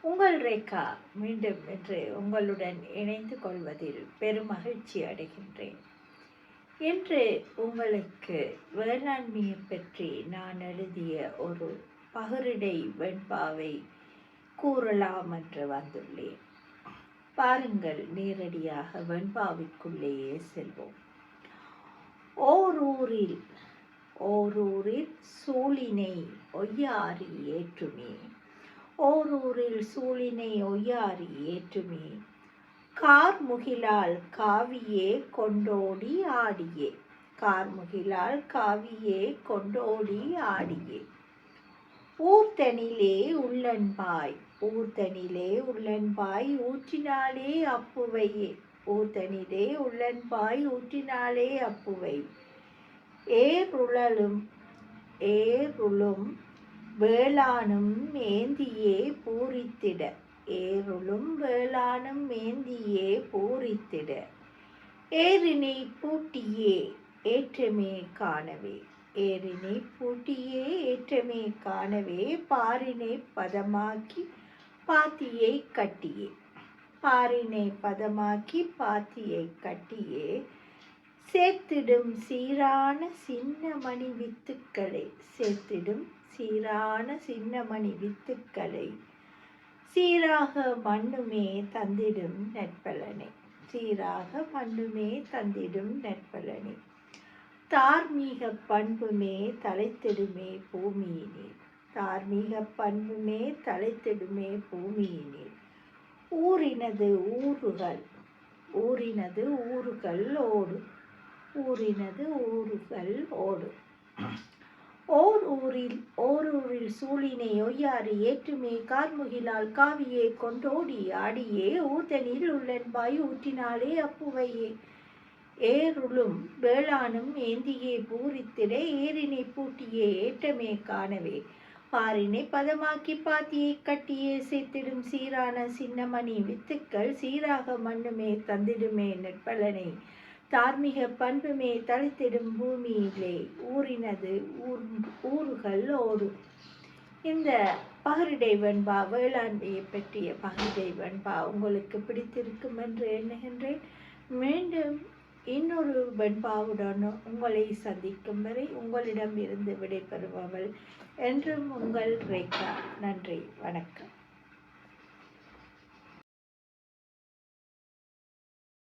உங்கள் ரேகா மீண்டும் இன்று உங்களுடன் இணைந்து கொள்வதில் பெருமகிழ்ச்சி அடைகின்றேன். இன்று உங்களுக்கு வேளாண்மையை பற்றி நான் எழுதிய ஒரு பகிரிடை வெண்பாவை கூறலாம் என்று வந்துள்ளேன். பாருங்கள், நேரடியாக வெண்பாவிற்குள்ளேயே செல்வோம். ஓரூரில் சூழினை ஒய்யாரி ஏற்றுமே, ஓரூரில் சூழினை ஒய்யாரி ஏற்றுமே, கார்முகிலால் காவியே கொண்டோடி ஆடியே, கார்முகிலால் காவியே கொண்டோடி ஆடியே, ஊர்தனிலே உள்ளன்பாய், ஊர்தனிலே உள்ளன்பாய் ஊற்றினாலே அப்புவையே, ஊர்தனிலே உள்ளன்பாய் ஊற்றினாலே அப்புவை, ஏருளும் வேளானும் ஏந்தியே பூரித்திட, ஏருளும் வேளானும் ஏந்தியே பூரித்திட, ஏரினை பூட்டியே ஏற்றமே காணவே, ஏரினை பூட்டியே ஏற்றமே காணவே, பாரினை பதமாக்கி பாத்தியை கட்டியே, பாரினை பதமாக்கி பாத்தியை கட்டியே, சேர்த்திடும் சீரான சின்னமணி வித்துக்களை, சேர்த்திடும் சீரான சின்னமணி வித்துக்களை, சீராக மண்ணுமே தந்திடும் நற்பலனை, சீராக மண்ணுமே தந்திடும் நற்பலனை, தார்மீக பண்புமே தலைத்திடுமே பூமியினில், தார்மீக பண்புமே தலைத்திடுமே பூமியினில், ஊரினது ஊறுகள், ஊரினது ஊறுகள் ஓடு, ஊரினது ஊறுகள் ஓடு, ஓரூரில் சூழினை ஒய்யாரி ஏற்றுமே, கார்முகிலால் காவியே கொண்டோடி ஆடியே, ஊர்தனில் உள்ளன்பாய் ஊற்றினாலே அப்புவையே, ஏருளும் வேளானும் ஏந்தியே பூரித்திட, ஏரினை பூட்டியே ஏற்றமே காணவே, பாரினை பதமாக்கி பாத்தியை கட்டியே, சேர்த்திடும் சீரான சின்னமணி வித்துக்கள், சீராக மண்ணுமே தந்திடுமே நற்பலனை, தார்மீக பண்புமே தளித்திடும் பூமியிலே, ஊரினது ஊறுகள் ஓடு. இந்த பகிரிடை வெண்பா, வேளாண்மையை பற்றிய பகிரிடை வெண்பா உங்களுக்கு பிடித்திருக்கும் என்று எண்ணுகின்றேன். மீண்டும் இன்னொரு வெண்பாவுடன் உங்களை சந்திக்கும் வரை உங்களிடம் இருந்து விடைபெறுபவள் என்றும் உங்கள் ரேகா. நன்றி, வணக்கம்.